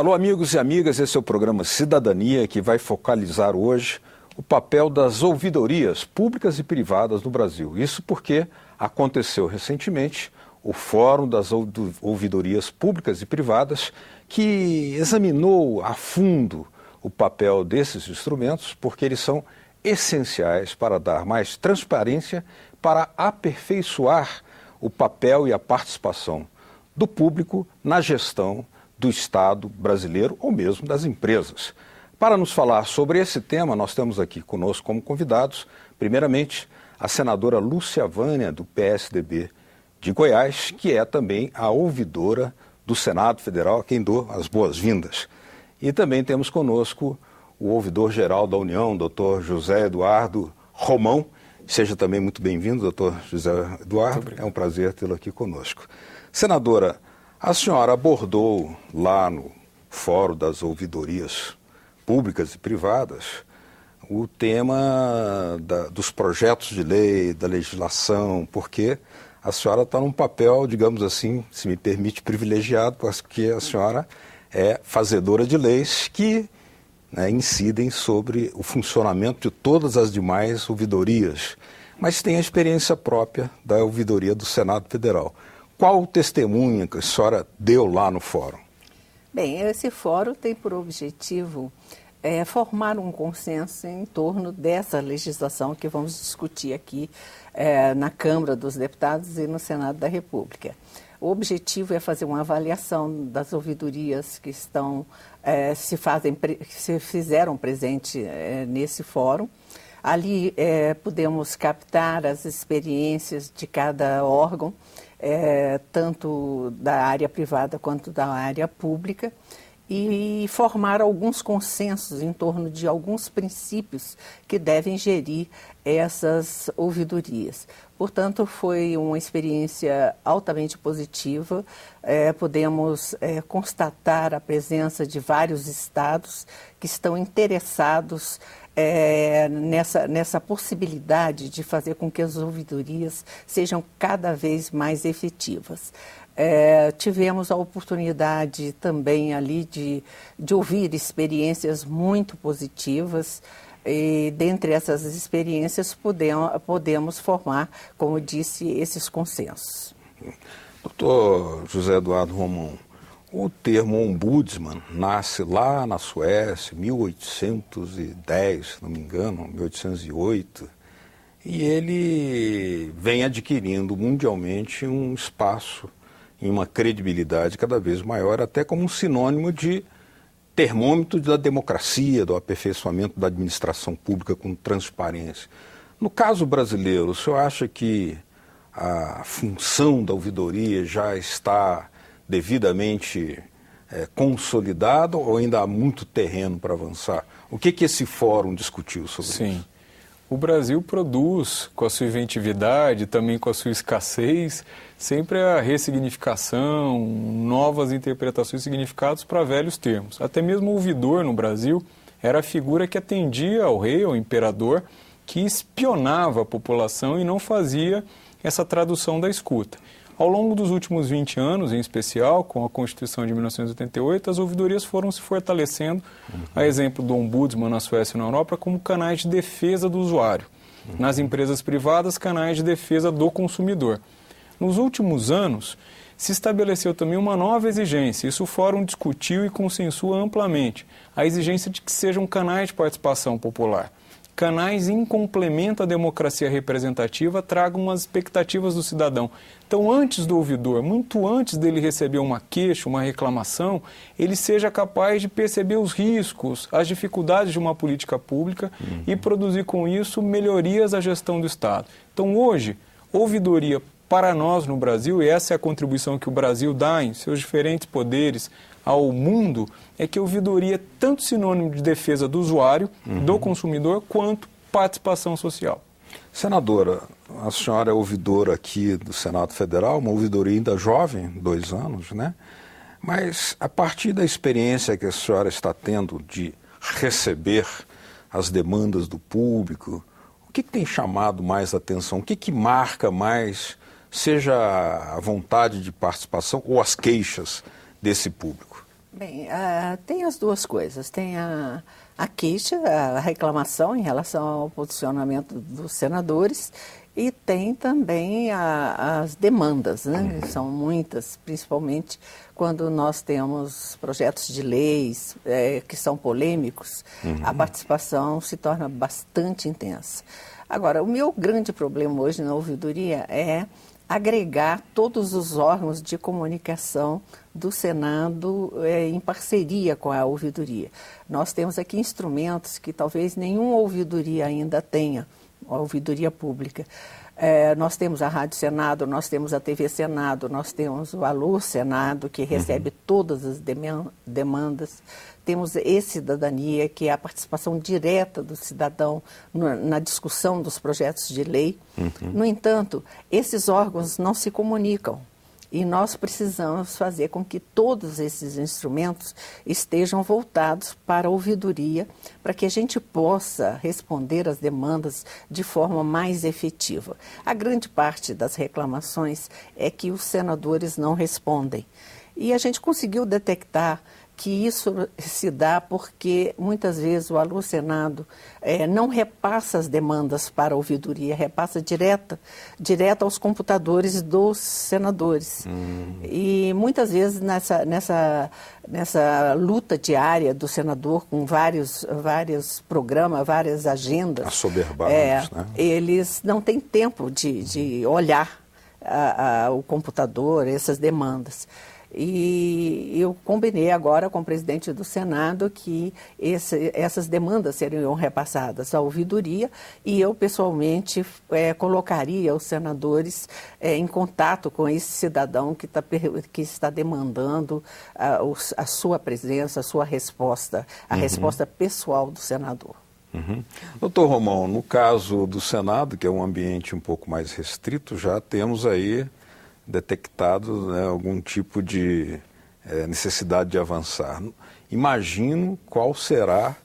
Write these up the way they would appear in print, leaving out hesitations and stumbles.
Alô, amigos e amigas, esse é o programa Cidadania, que vai focalizar hoje o papel das ouvidorias públicas e privadas no Brasil. Isso porque aconteceu recentemente o Fórum das Ouvidorias Públicas e Privadas, que examinou a fundo o papel desses instrumentos, porque eles são essenciais para dar mais transparência, para aperfeiçoar o papel e a participação do público na gestão do Estado brasileiro ou mesmo das empresas. Para nos falar sobre esse tema, nós temos aqui conosco como convidados, primeiramente, a senadora Lúcia Vânia, do PSDB de Goiás, que é também a ouvidora do Senado Federal, a quem dou as boas-vindas. E também temos conosco o ouvidor-geral da União, doutor José Eduardo Romão. Seja também muito bem-vindo, doutor José Eduardo. É um prazer tê-lo aqui conosco. Senadora, a senhora abordou lá no Fórum das Ouvidorias Públicas e Privadas o tema dos projetos de lei, da legislação, porque a senhora está num papel, digamos assim, se me permite, privilegiado, porque a senhora é fazedora de leis que incidem sobre o funcionamento de todas as demais ouvidorias, mas tem a experiência própria da ouvidoria do Senado Federal. Qual o testemunho que a senhora deu lá no fórum? Bem, esse fórum tem por objetivo formar um consenso em torno dessa legislação que vamos discutir aqui na Câmara dos Deputados e no Senado da República. O objetivo é fazer uma avaliação das ouvidorias que se fizeram presente nesse fórum. Ali podemos captar as experiências de cada órgão, tanto da área privada quanto da área pública, e formar alguns consensos em torno de alguns princípios que devem gerir essas ouvidorias. Portanto, foi uma experiência altamente positiva. Podemos constatar a presença de vários estados que estão interessados nessa possibilidade de fazer com que as ouvidorias sejam cada vez mais efetivas. Tivemos a oportunidade também ali de ouvir experiências muito positivas e dentre essas experiências podemos formar, como disse, esses consensos. Doutor José Eduardo Romão, o termo ombudsman nasce lá na Suécia, 1810, se não me engano, 1808, e ele vem adquirindo mundialmente um espaço e uma credibilidade cada vez maior, até como um sinônimo de termômetro da democracia, do aperfeiçoamento da administração pública com transparência. No caso brasileiro, o senhor acha que a função da ouvidoria já está devidamente consolidada ou ainda há muito terreno para avançar? O que esse fórum discutiu sobre isso? Sim. O Brasil produz, com a sua inventividade, também com a sua escassez, sempre a ressignificação, novas interpretações e significados para velhos termos. Até mesmo o ouvidor no Brasil era a figura que atendia ao rei, ao imperador, que espionava a população e não fazia essa tradução da escuta. Ao longo dos últimos 20 anos, em especial, com a Constituição de 1988, as ouvidorias foram se fortalecendo, a exemplo do Ombudsman na Suécia e na Europa, como canais de defesa do usuário. Nas empresas privadas, canais de defesa do consumidor. Nos últimos anos, se estabeleceu também uma nova exigência, isso o Fórum discutiu e consensua amplamente, a exigência de que sejam canais de participação popular. Canais em complemento à democracia representativa tragam as expectativas do cidadão. Então, antes do ouvidor, muito antes dele receber uma queixa, uma reclamação, ele seja capaz de perceber os riscos, as dificuldades de uma política pública e produzir com isso melhorias à gestão do Estado. Então, hoje, ouvidoria para nós no Brasil, e essa é a contribuição que o Brasil dá em seus diferentes poderes ao mundo, é que a ouvidoria é tanto sinônimo de defesa do usuário, do consumidor, quanto participação social. Senadora, a senhora é ouvidora aqui do Senado Federal, uma ouvidoria ainda jovem, 2 anos, né? Mas a partir da experiência que a senhora está tendo de receber as demandas do público, o que tem chamado mais atenção? O que marca mais, seja a vontade de participação ou as queixas desse público? Bem, tem as duas coisas. Tem a queixa, a reclamação em relação ao posicionamento dos senadores e tem também as demandas, né? São muitas, principalmente quando nós temos projetos de leis que são polêmicos, a participação se torna bastante intensa. Agora, o meu grande problema hoje na ouvidoria é agregar todos os órgãos de comunicação do Senado em parceria com a ouvidoria. Nós temos aqui instrumentos que talvez nenhuma ouvidoria ainda tenha, a ouvidoria pública. Nós temos a Rádio Senado, nós temos a TV Senado, nós temos o Alô Senado, que recebe todas as demandas. Temos e-Cidadania, que é a participação direta do cidadão na discussão dos projetos de lei. No entanto, esses órgãos não se comunicam. E nós precisamos fazer com que todos esses instrumentos estejam voltados para a ouvidoria, para que a gente possa responder às demandas de forma mais efetiva. A grande parte das reclamações é que os senadores não respondem. E a gente conseguiu detectar que isso se dá porque muitas vezes o Alô Senado não repassa as demandas para a ouvidoria, repassa direto aos computadores dos senadores. E muitas vezes nessa luta diária do senador com vários programas, várias agendas, assoberbados, né? Eles não têm tempo de olhar o computador, essas demandas. E eu combinei agora com o presidente do Senado que essas demandas seriam repassadas à ouvidoria e eu pessoalmente colocaria os senadores em contato com esse cidadão que está demandando a sua presença, a sua resposta, a resposta pessoal do senador. Doutor Romão, no caso do Senado, que é um ambiente um pouco mais restrito, já temos aí detectado, né, algum tipo de necessidade de avançar. Imagino qual será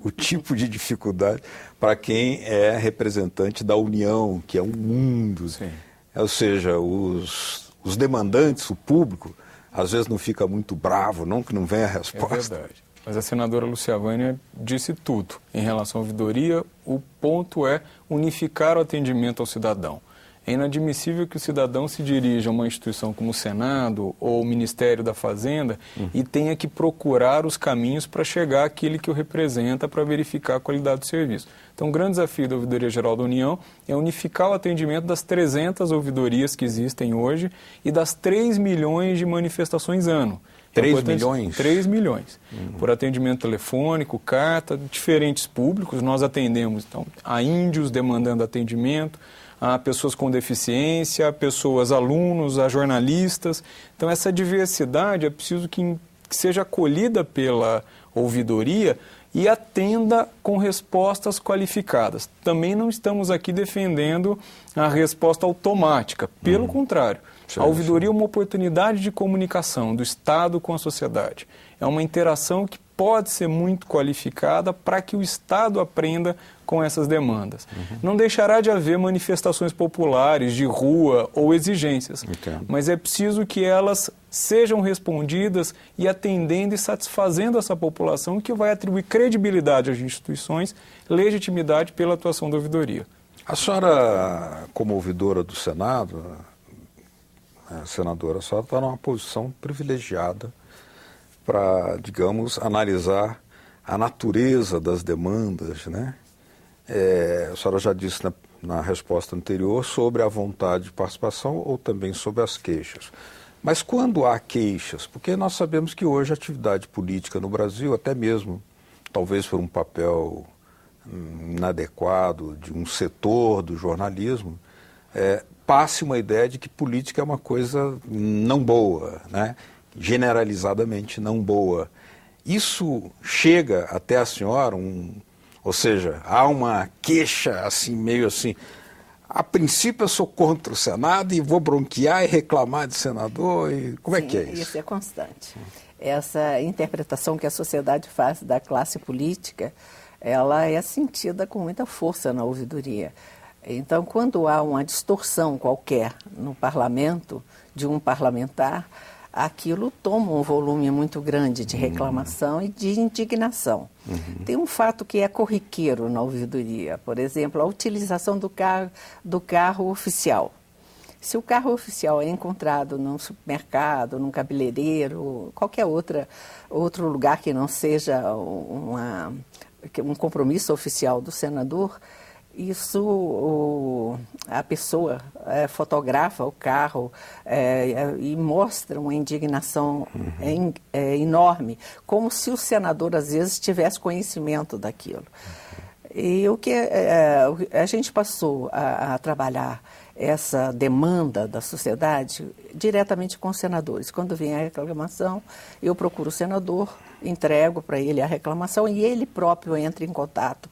o tipo de dificuldade para quem é representante da União, que é um mundo. Sim. Ou seja, os demandantes, o público, às vezes não fica muito bravo, não que não venha a resposta. É verdade. Mas a senadora Lúcia Vânia disse tudo em relação à ouvidoria. O ponto é unificar o atendimento ao cidadão. É inadmissível que o cidadão se dirija a uma instituição como o Senado ou o Ministério da Fazenda e tenha que procurar os caminhos para chegar àquele que o representa para verificar a qualidade do serviço. Então, o grande desafio da Ouvidoria Geral da União é unificar o atendimento das 300 ouvidorias que existem hoje e das 3 milhões de manifestações ano. 3 milhões? 3 milhões. Por atendimento telefônico, carta, diferentes públicos. Nós atendemos, então, a índios demandando atendimento, a pessoas com deficiência, a pessoas alunos, a jornalistas. Então, essa diversidade é preciso que seja acolhida pela ouvidoria e atenda com respostas qualificadas. Também não estamos aqui defendendo a resposta automática, pelo contrário. A ouvidoria é uma oportunidade de comunicação do Estado com a sociedade. É uma interação que pode ser muito qualificada para que o Estado aprenda com essas demandas. Não deixará de haver manifestações populares de rua ou exigências, mas é preciso que elas sejam respondidas e atendendo e satisfazendo essa população, que vai atribuir credibilidade às instituições, legitimidade pela atuação da ouvidoria. A senhora, como ouvidora do Senado, senadora, a senhora está numa posição privilegiada para, digamos, analisar a natureza das demandas, né? A senhora já disse na resposta anterior sobre a vontade de participação ou também sobre as queixas. Mas quando há queixas, porque nós sabemos que hoje a atividade política no Brasil, até mesmo, talvez por um papel inadequado de um setor do jornalismo, passe uma ideia de que política é uma coisa não boa, né? Generalizadamente não boa. Isso chega até a senhora, ou seja, há uma queixa assim, meio assim, a princípio eu sou contra o Senado e vou bronquear e reclamar de senador, e como é que é isso? Isso é constante. Essa interpretação que a sociedade faz da classe política, ela é sentida com muita força na ouvidoria. Então, quando há uma distorção qualquer no parlamento, de um parlamentar, aquilo toma um volume muito grande de reclamação e de indignação. Tem um fato que é corriqueiro na ouvidoria, por exemplo, a utilização do carro oficial. Se o carro oficial é encontrado num supermercado, num cabeleireiro, qualquer outro lugar que não seja um compromisso oficial do senador, a pessoa fotografa o carro e mostra uma indignação enorme, como se o senador, às vezes, tivesse conhecimento daquilo. E o que a gente passou a trabalhar essa demanda da sociedade diretamente com os senadores. Quando vem a reclamação, eu procuro o senador, entrego para ele a reclamação e ele próprio entra em contato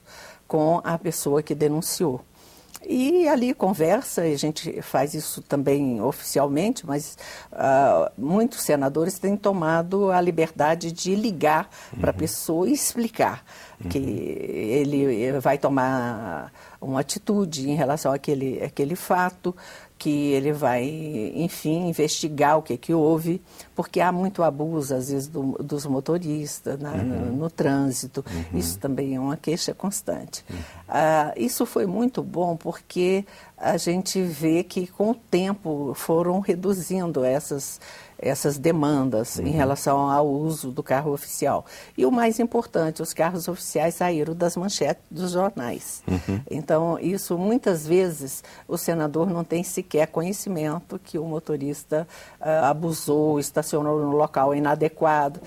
com a pessoa que denunciou. E ali conversa, e a gente faz isso também oficialmente, mas muitos senadores têm tomado a liberdade de ligar para a pessoa e explicar que ele vai tomar uma atitude em relação àquele fato, que ele vai, enfim, investigar o que houve, porque há muito abuso, às vezes, dos motoristas no trânsito. Isso também é uma queixa constante. Isso foi muito bom porque a gente vê que, com o tempo, foram reduzindo essas demandas em relação ao uso do carro oficial. E o mais importante, os carros oficiais saíram das manchetes dos jornais. Então, isso, muitas vezes, o senador não tem sequer conhecimento que o motorista abusou, estacionou no local inadequado.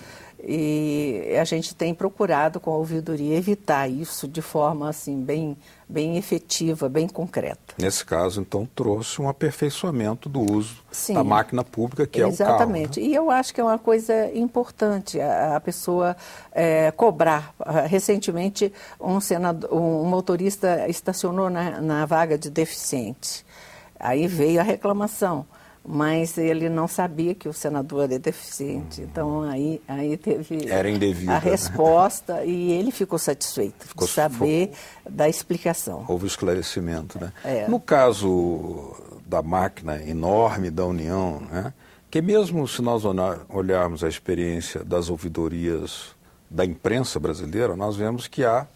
E a gente tem procurado, com a ouvidoria, evitar isso de forma assim, bem efetiva, bem concreta. Nesse caso, então, trouxe um aperfeiçoamento do uso da máquina pública, que é o carro. Exatamente. Né? E eu acho que é uma coisa importante a pessoa cobrar. Recentemente, um motorista estacionou na vaga de deficiente. Aí veio a reclamação. Mas ele não sabia que o senador era deficiente. Então, aí teve a resposta, né? E ele ficou satisfeito de saber da explicação. Houve esclarecimento, né? No caso da máquina enorme da União, né? Que mesmo se nós olharmos a experiência das ouvidorias da imprensa brasileira, nós vemos que há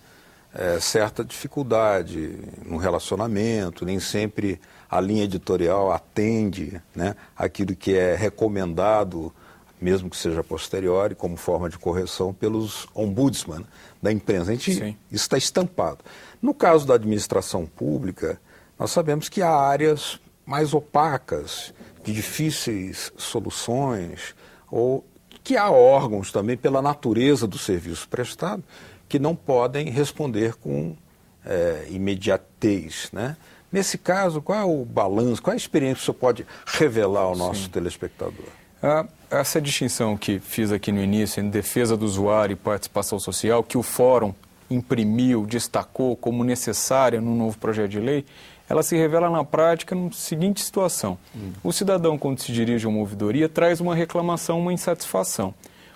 certa dificuldade no relacionamento, nem sempre a linha editorial atende, né, aquilo que é recomendado, mesmo que seja posteriori, como forma de correção pelos ombudsman da imprensa. Isso está estampado. No caso da administração pública, nós sabemos que há áreas mais opacas, de difíceis soluções, ou que há órgãos também, pela natureza do serviço prestado, que não podem responder com imediatez, né? Nesse caso, qual é o balanço, qual é a experiência que o senhor pode revelar ao nosso telespectador? Essa distinção que fiz aqui no início, em defesa do usuário e participação social, que o Fórum imprimiu, destacou como necessária no novo projeto de lei, ela se revela na prática na seguinte situação. O cidadão, quando se dirige a uma ouvidoria, traz uma reclamação, uma insatisfação.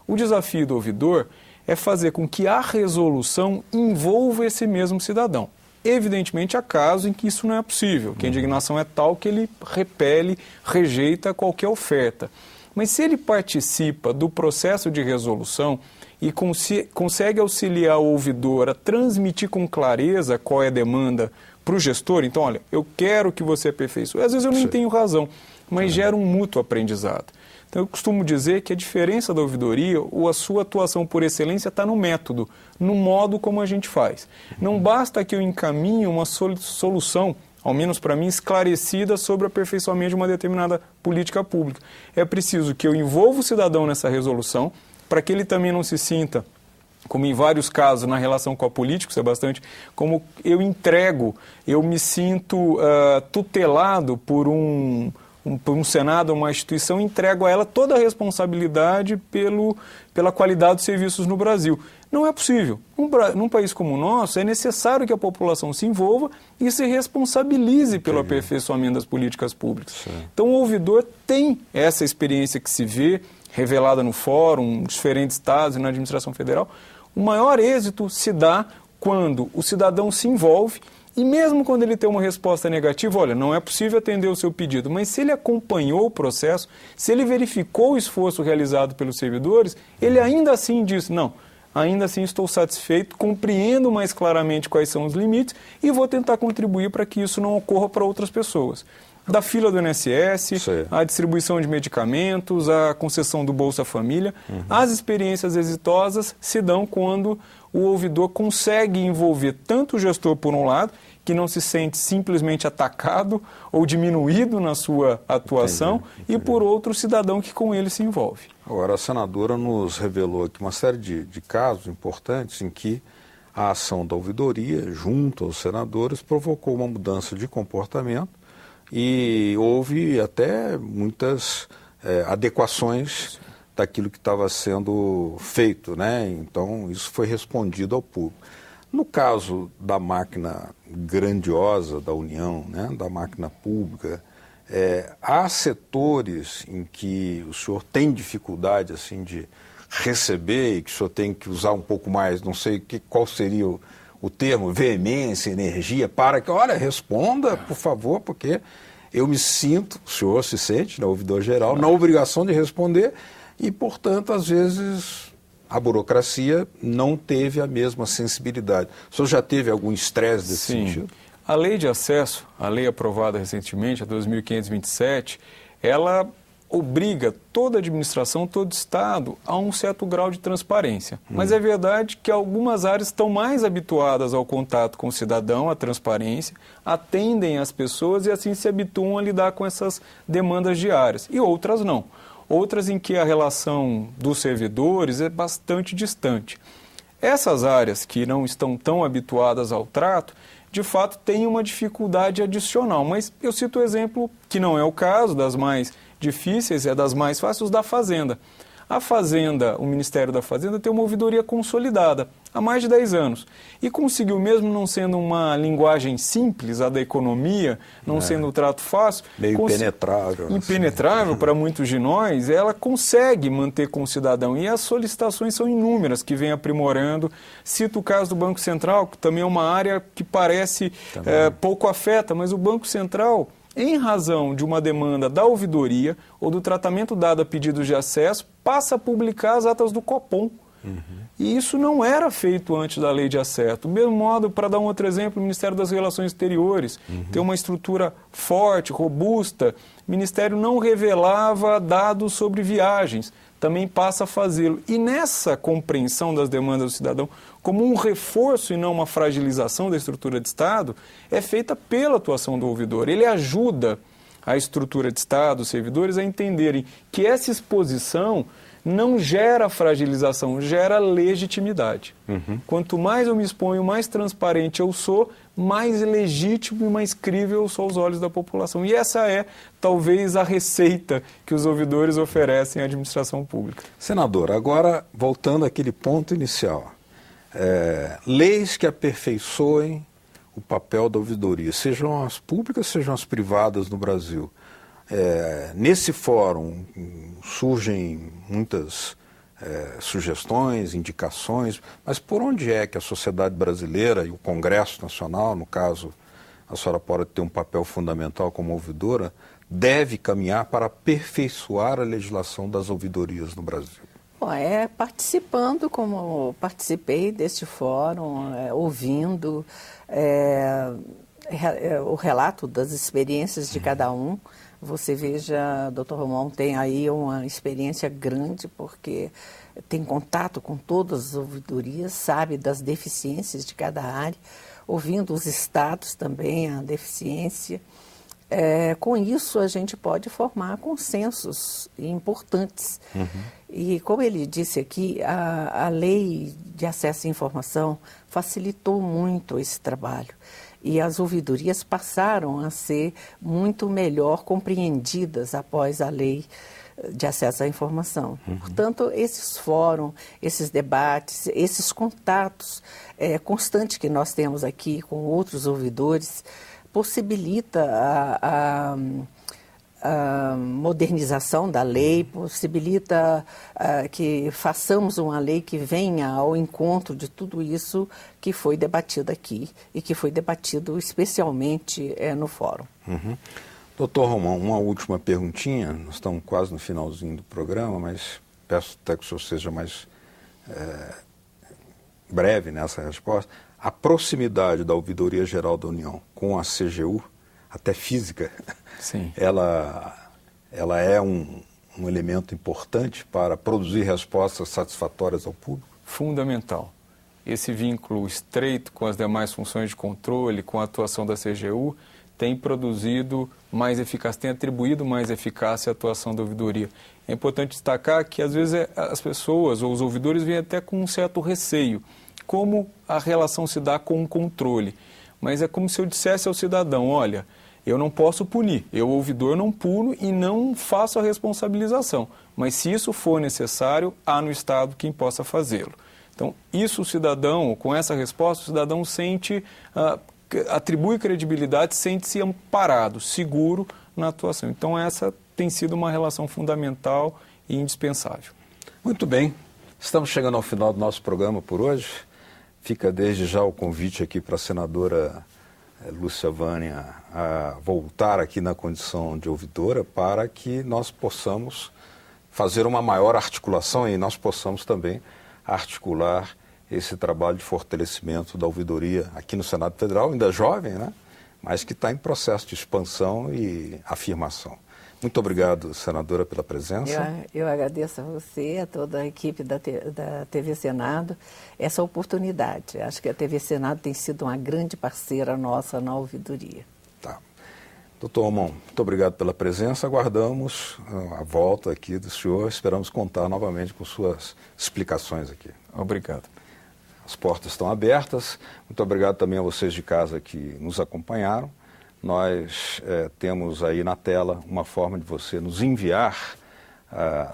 O desafio do ouvidor é fazer com que a resolução envolva esse mesmo cidadão. Evidentemente, há casos em que isso não é possível, que a indignação é tal que ele repele, rejeita qualquer oferta. Mas se ele participa do processo de resolução e consegue auxiliar o ouvidor a transmitir com clareza qual é a demanda para o gestor, então, olha, eu quero que você aperfeiçoe. Às vezes eu nem tenho razão, mas gera um mútuo aprendizado. Então, eu costumo dizer que a diferença da ouvidoria ou a sua atuação por excelência está no método, no modo como a gente faz. Não basta que eu encaminhe uma solução, ao menos para mim, esclarecida sobre o aperfeiçoamento de uma determinada política pública. É preciso que eu envolva o cidadão nessa resolução, para que ele também não se sinta, como em vários casos na relação com a política, isso é bastante, como eu me sinto tutelado por um Senado, uma instituição, entrego a ela toda a responsabilidade pela qualidade dos serviços no Brasil. Não é possível. Num país como o nosso, é necessário que a população se envolva e se responsabilize pelo aperfeiçoamento das políticas públicas. Então, o ouvidor tem essa experiência que se vê, revelada no Fórum, em diferentes estados e na administração federal. O maior êxito se dá quando o cidadão se envolve E mesmo quando ele tem uma resposta negativa, olha, não é possível atender o seu pedido, mas se ele acompanhou o processo, se ele verificou o esforço realizado pelos servidores, ele ainda assim diz, não, ainda assim estou satisfeito, compreendo mais claramente quais são os limites e vou tentar contribuir para que isso não ocorra para outras pessoas. Da fila do INSS, a distribuição de medicamentos, a concessão do Bolsa Família, as experiências exitosas se dão quando o ouvidor consegue envolver tanto o gestor, por um lado, que não se sente simplesmente atacado ou diminuído na sua atuação, entendi. E por outro, o cidadão que com ele se envolve. Agora, a senadora nos revelou aqui uma série de casos importantes em que a ação da ouvidoria, junto aos senadores, provocou uma mudança de comportamento e houve até muitas adequações daquilo que estava sendo feito, né? Então, isso foi respondido ao público. No caso da máquina grandiosa da União, né, da máquina pública, há setores em que o senhor tem dificuldade assim, de receber e que o senhor tem que usar um pouco mais, não sei qual seria o termo, veemência, energia, para que, olha, responda, por favor, porque eu me sinto, o senhor se sente, né, ouvidor geral, na obrigação de responder e, portanto, às vezes a burocracia não teve a mesma sensibilidade. O senhor já teve algum estresse desse sentido? A lei de acesso, a lei aprovada recentemente, a 2527, ela obriga toda a administração, todo Estado, a um certo grau de transparência. Mas é verdade que algumas áreas estão mais habituadas ao contato com o cidadão, à transparência, atendem as pessoas e assim se habituam a lidar com essas demandas diárias. E outras não. Outras em que a relação dos servidores é bastante distante. Essas áreas que não estão tão habituadas ao trato, de fato, têm uma dificuldade adicional. Mas eu cito o exemplo, que não é o caso, das mais difíceis, é das mais fáceis, da Fazenda. A Fazenda, o Ministério da Fazenda, tem uma ouvidoria consolidada há mais de 10 anos. E conseguiu, mesmo não sendo uma linguagem simples, a da economia, não sendo um trato fácil... Meio impenetrável. Impenetrável para muitos de nós, ela consegue manter com o cidadão. E as solicitações são inúmeras, que vem aprimorando. Cito o caso do Banco Central, que também é uma área que parece pouco afeta, mas o Banco Central, em razão de uma demanda da ouvidoria ou do tratamento dado a pedidos de acesso, passa a publicar as atas do Copom. E isso não era feito antes da lei de acesso. Do mesmo modo, para dar um outro exemplo, o Ministério das Relações Exteriores tem uma estrutura forte, robusta. O Ministério não revelava dados sobre viagens, também passa a fazê-lo. E nessa compreensão das demandas do cidadão, como um reforço e não uma fragilização da estrutura de Estado, é feita pela atuação do ouvidor. Ele ajuda a estrutura de Estado, os servidores, a entenderem que essa exposição não gera fragilização, gera legitimidade. Quanto mais eu me exponho, mais transparente eu sou, mais legítimo e mais crível eu sou aos olhos da população. E essa é, talvez, a receita que os ouvidores oferecem à administração pública. Senador, agora, voltando àquele ponto inicial, leis que aperfeiçoem o papel da ouvidoria, sejam as públicas, sejam as privadas no Brasil. Nesse fórum surgem muitas sugestões, indicações, mas por onde é que a sociedade brasileira e o Congresso Nacional, no caso a senhora pode ter um papel fundamental como ouvidora, deve caminhar para aperfeiçoar a legislação das ouvidorias no Brasil? Bom, participando, como participei deste fórum, ouvindo o relato das experiências de cada um. Você veja, Dr. Romão tem aí uma experiência grande, porque tem contato com todas as ouvidorias, sabe das deficiências de cada área, ouvindo os estados também, a deficiência. Com isso, a gente pode formar consensos importantes. E, como ele disse aqui, a lei de acesso à informação facilitou muito esse trabalho. E as ouvidorias passaram a ser muito melhor compreendidas após a lei de acesso à informação. Portanto, esses fóruns, esses debates, esses contatos constantes que nós temos aqui com outros ouvidores, possibilita modernização da lei, possibilita que façamos uma lei que venha ao encontro de tudo isso que foi debatido aqui e que foi debatido especialmente no fórum. Uhum. Doutor Romão, uma última perguntinha, nós estamos quase no finalzinho do programa, mas peço até que o senhor seja mais breve nessa resposta. A proximidade da Ouvidoria Geral da União com a CGU, até física, sim, ela é um elemento importante para produzir respostas satisfatórias ao público? Fundamental. Esse vínculo estreito com as demais funções de controle, com a atuação da CGU, tem produzido mais eficácia, tem atribuído mais eficácia à atuação da ouvidoria. É importante destacar que, às vezes, as pessoas ou os ouvidores vêm até com um certo receio, como a relação se dá com o controle. Mas é como se eu dissesse ao cidadão, olha, eu não posso punir, eu, ouvidor, não puno e não faço a responsabilização. Mas se isso for necessário, há no Estado quem possa fazê-lo. Então, isso o cidadão, com essa resposta, o cidadão sente, atribui credibilidade, sente-se amparado, seguro na atuação. Então, essa tem sido uma relação fundamental e indispensável. Muito bem, estamos chegando ao final do nosso programa por hoje. Fica desde já o convite aqui para a senadora Lúcia Vânia a voltar aqui na condição de ouvidora para que nós possamos fazer uma maior articulação e nós possamos também articular esse trabalho de fortalecimento da ouvidoria aqui no Senado Federal, ainda jovem, né? Mas que está em processo de expansão e afirmação. Muito obrigado, senadora, pela presença. Eu agradeço a você, a toda a equipe da TV Senado, essa oportunidade. Acho que a TV Senado tem sido uma grande parceira nossa na ouvidoria. Tá. Doutor Romão, muito obrigado pela presença. Aguardamos a volta aqui do senhor. Esperamos contar novamente com suas explicações aqui. Obrigado. As portas estão abertas. Muito obrigado também a vocês de casa que nos acompanharam. Nós temos aí na tela uma forma de você nos enviar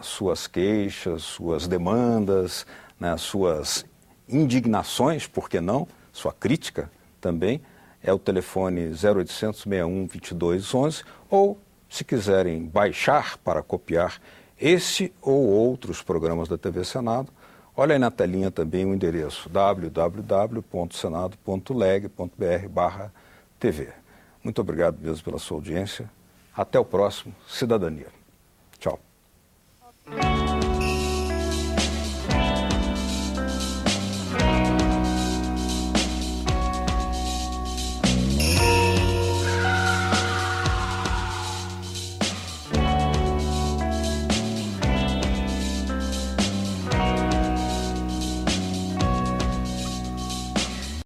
suas queixas, suas demandas, né, suas indignações, por que não, sua crítica também. É o telefone 0800 61 22 11, ou se quiserem baixar para copiar esse ou outros programas da TV Senado, olha aí na telinha também o endereço www.senado.leg.br/TV. Muito obrigado mesmo pela sua audiência. Até o próximo Cidadania. Tchau.